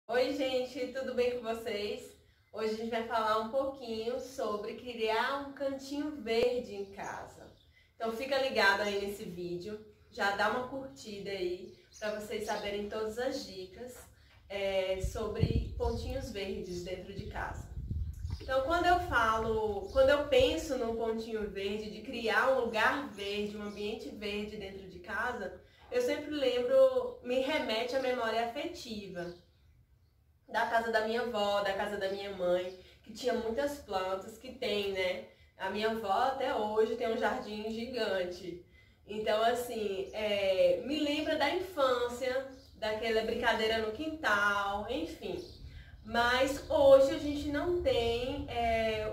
Oi, gente, tudo bem com vocês? Hoje a gente vai falar um pouquinho sobre criar um cantinho verde em casa. Então fica ligado aí nesse vídeo, já dá uma curtida aí para vocês saberem todas as dicas sobre pontinhos verdes dentro de casa. Então quando eu penso num pontinho verde, de criar um lugar verde, um ambiente verde dentro de casa, eu sempre me remete à memória afetiva da casa da minha avó, da casa da minha mãe, que tinha muitas plantas, que tem, né? A minha avó até hoje tem um jardim gigante. Então, assim, me lembra da infância, daquela brincadeira no quintal, enfim. Mas hoje a gente não tem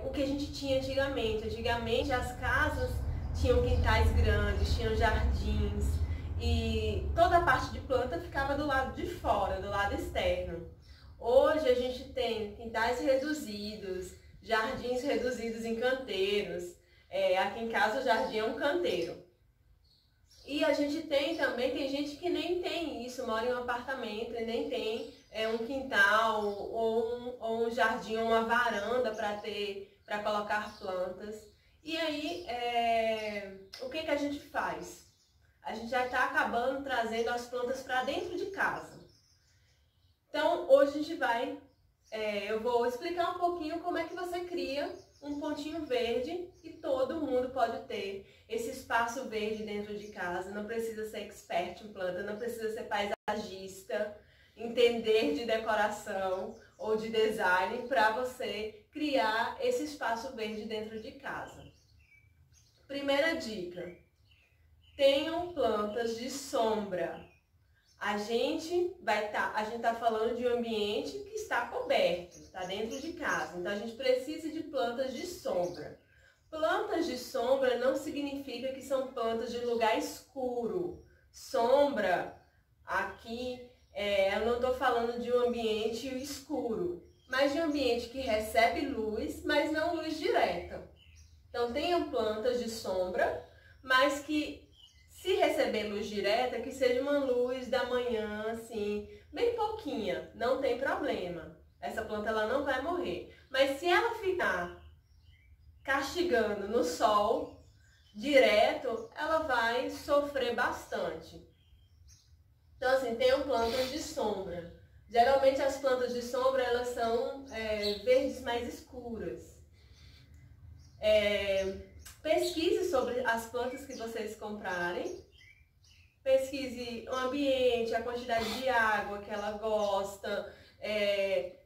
o que a gente tinha antigamente. Antigamente as casas tinham quintais grandes, tinham jardins e toda a parte de planta ficava do lado de fora, do lado externo. Hoje a gente tem quintais reduzidos, jardins reduzidos em canteiros. Aqui em casa o jardim é um canteiro. E a gente tem gente que nem tem isso, mora em um apartamento e nem tem um quintal ou um jardim ou uma varanda para colocar plantas. E aí, o que a gente faz? A gente já está acabando trazendo as plantas para dentro de casa. Então, hoje a gente eu vou explicar um pouquinho como é que você cria um pontinho verde e todo mundo pode ter esse espaço verde dentro de casa. Não precisa ser expert em planta, não precisa ser paisagista, entender de decoração ou de design para você criar esse espaço verde dentro de casa. Primeira dica: tenham plantas de sombra. A gente tá falando de um ambiente que está coberto, está dentro de casa. Então a gente precisa de plantas de sombra. Plantas de sombra não significa que são plantas de lugar escuro. Sombra, aqui, eu não estou falando de um ambiente escuro, mas de um ambiente que recebe luz, mas não luz direta. Então tenham plantas de sombra, mas que, se receber luz direta, que seja uma luz da manhã, assim, bem pouquinha, não tem problema. Essa planta ela não vai morrer. Mas se ela ficar castigando no sol direto, ela vai sofrer bastante. Então, assim, tenham plantas de sombra. Geralmente as plantas de sombra, elas são verdes mais escuras. Pesquise sobre as plantas que vocês comprarem. Pesquise o ambiente, a quantidade de água que ela gosta,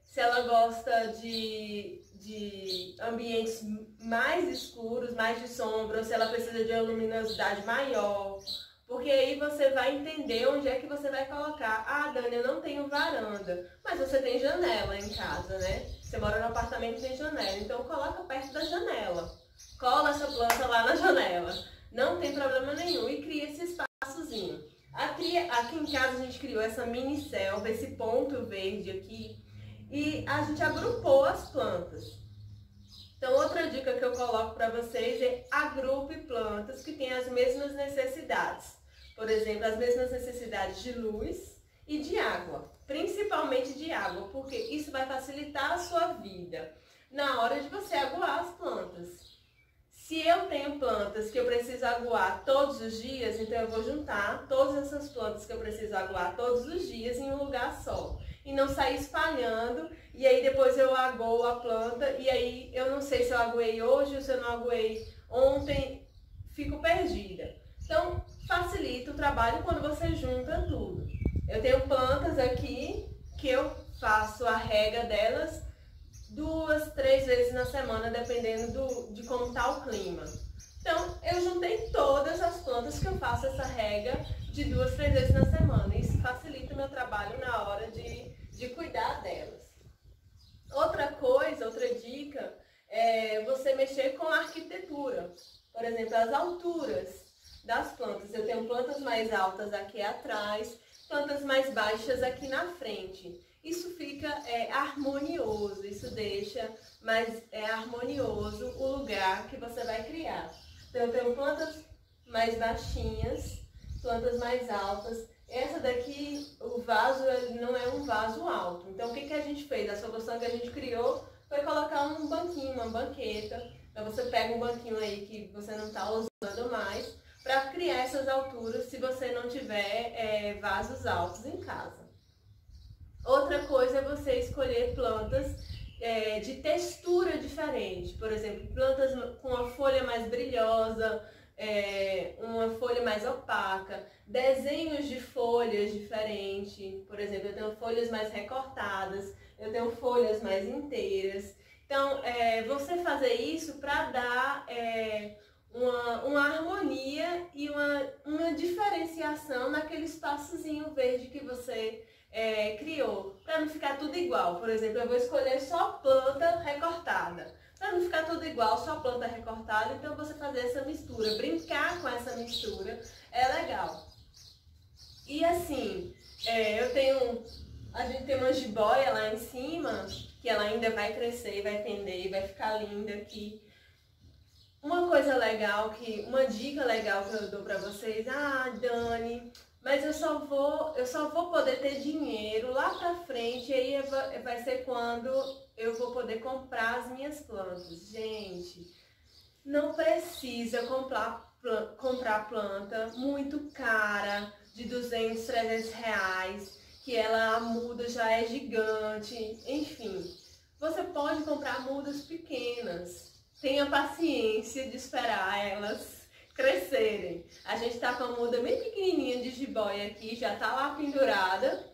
se ela gosta de ambientes mais escuros, mais de sombra, ou se ela precisa de uma luminosidade maior. Porque aí você vai entender onde é que você vai colocar. Ah, Dani, eu não tenho varanda, mas você tem janela em casa, né? Você mora no apartamento e tem janela, então coloca perto da janela. Cola essa planta lá na janela. Não tem problema nenhum e cria esse espaçozinho. Aqui em casa a gente criou essa mini selva, esse ponto verde aqui, e a gente agrupou as plantas. Então outra dica que eu coloco para vocês é agrupe plantas que têm as mesmas necessidades. Por exemplo, as mesmas necessidades de luz e de água, principalmente de água, porque isso vai facilitar a sua vida na hora de você aguar as plantas. Se eu tenho plantas que eu preciso aguar todos os dias, então eu vou juntar todas essas plantas que eu preciso aguar todos os dias em um lugar só. E não sair espalhando, e aí depois eu aguo a planta, e aí eu não sei se eu aguei hoje ou se eu não aguei ontem, fico perdida. Então, facilita o trabalho quando você junta tudo. Eu tenho plantas aqui que eu faço a rega delas 2, 3 vezes na semana, dependendo de como está o clima. Então, eu juntei todas as plantas que eu faço essa rega de 2, 3 vezes na semana. Isso facilita o meu trabalho na hora de cuidar delas. Outra dica é você mexer com a arquitetura. Por exemplo, as alturas das plantas. Eu tenho plantas mais altas aqui atrás, plantas mais baixas aqui na frente. Isso fica harmonioso, isso deixa mais harmonioso o lugar que você vai criar. Então eu tenho plantas mais baixinhas, plantas mais altas, Essa daqui, o vaso, ele não é um vaso alto. Então, o que a gente fez? A solução que a gente criou foi colocar um banquinho, uma banqueta. Então, você pega um banquinho aí que você não está usando mais, para criar essas alturas se você não tiver vasos altos em casa. Outra coisa é você escolher plantas de textura diferente. Por exemplo, plantas com uma folha mais brilhosa, uma folha mais opaca, desenhos de folhas diferentes. Por exemplo, eu tenho folhas mais recortadas, eu tenho folhas mais inteiras. Então, você fazer isso para dar uma harmonia e uma diferenciação naquele espaçozinho verde que você criou, para não ficar tudo igual. Por exemplo, eu vou escolher só planta recortada, para não ficar tudo igual, só planta recortada. Então você fazer essa mistura, brincar com essa mistura é legal. E assim, a gente tem uma jiboia lá em cima, que ela ainda vai crescer, vai pender, vai ficar linda aqui. Uma coisa legal, uma dica legal que eu dou pra vocês: Dani, mas eu só vou poder ter dinheiro lá pra frente, e aí vai ser quando eu vou poder comprar as minhas plantas. Gente, não precisa comprar planta muito cara, de 200, 300 reais, que a muda já é gigante. Enfim, você pode comprar mudas pequenas. Tenha paciência de esperar elas crescerem. A gente tá com a muda bem pequenininha de jiboia aqui, já tá lá pendurada.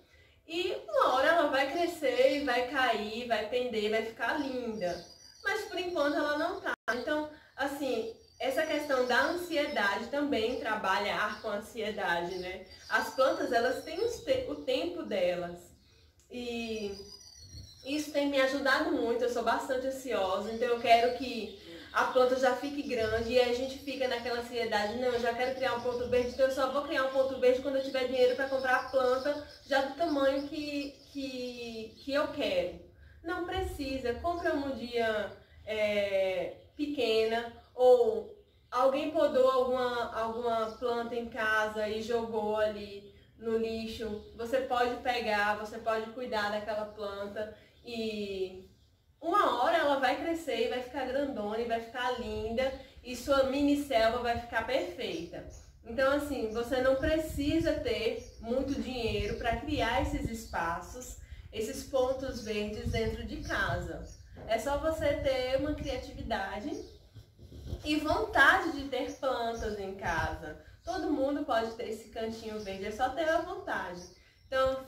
E uma hora ela vai crescer, vai cair, vai pender, vai ficar linda. Mas por enquanto ela não tá. Então, assim, essa questão da ansiedade também, trabalhar com ansiedade, né? As plantas, elas têm o tempo delas. E isso tem me ajudado muito, eu sou bastante ansiosa, então eu quero que a planta já fique grande e a gente fica naquela ansiedade: não, eu já quero criar um ponto verde, então eu só vou criar um ponto verde quando eu tiver dinheiro para comprar a planta já do tamanho que eu quero. Não precisa, compra uma mudinha pequena, ou alguém podou alguma planta em casa e jogou ali no lixo. Você pode pegar, você pode cuidar daquela planta e uma hora ela vai crescer e vai ficar grandona e vai ficar linda e sua mini selva vai ficar perfeita. Então, assim, você não precisa ter muito dinheiro para criar esses espaços, esses pontos verdes dentro de casa. É só você ter uma criatividade e vontade de ter plantas em casa. Todo mundo pode ter esse cantinho verde, é só ter a vontade. Então,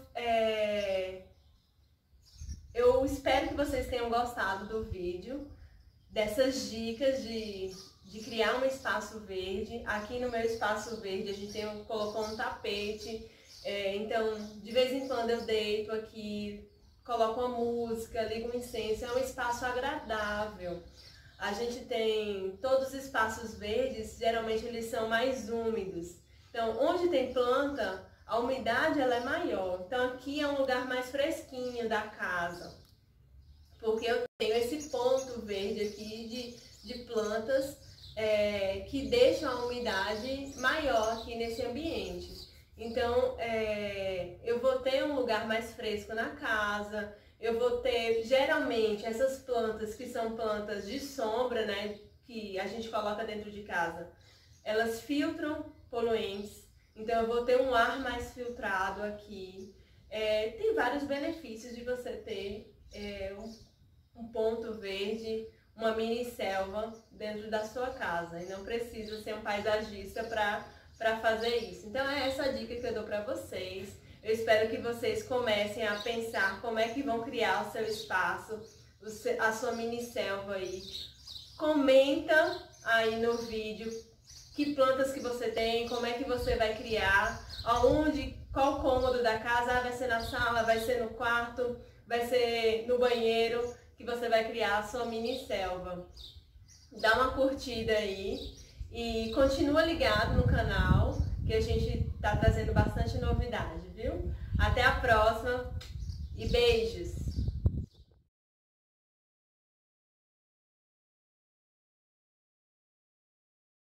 eu espero que vocês tenham gostado do vídeo, dessas dicas de criar um espaço verde. Aqui no meu espaço verde a gente colocou um tapete, então de vez em quando eu deito aqui, coloco uma música, ligo um incenso, é um espaço agradável. A gente tem todos os espaços verdes, geralmente eles são mais úmidos. Então, onde tem planta, a umidade ela é maior. Então, aqui é um lugar mais fresquinho da casa, porque eu tenho esse ponto verde aqui de plantas que deixam a umidade maior aqui nesse ambiente. Então, eu vou ter um lugar mais fresco na casa. Eu vou ter, geralmente, essas plantas que são plantas de sombra, né, que a gente coloca dentro de casa, elas filtram poluentes, então eu vou ter um ar mais filtrado aqui. Tem vários benefícios de você ter um ponto verde, uma mini selva dentro da sua casa, e não precisa ser um paisagista para fazer isso. Então é essa dica que eu dou para vocês. Eu espero que vocês comecem a pensar como é que vão criar o seu espaço, a sua mini selva aí. Comenta aí no vídeo que plantas que você tem, como é que você vai criar, qual cômodo da casa, vai ser na sala, vai ser no quarto, vai ser no banheiro, que você vai criar a sua mini selva. Dá uma curtida aí e continua ligado no canal, que a gente tá trazendo bastante novidade, viu? Até a próxima e beijos!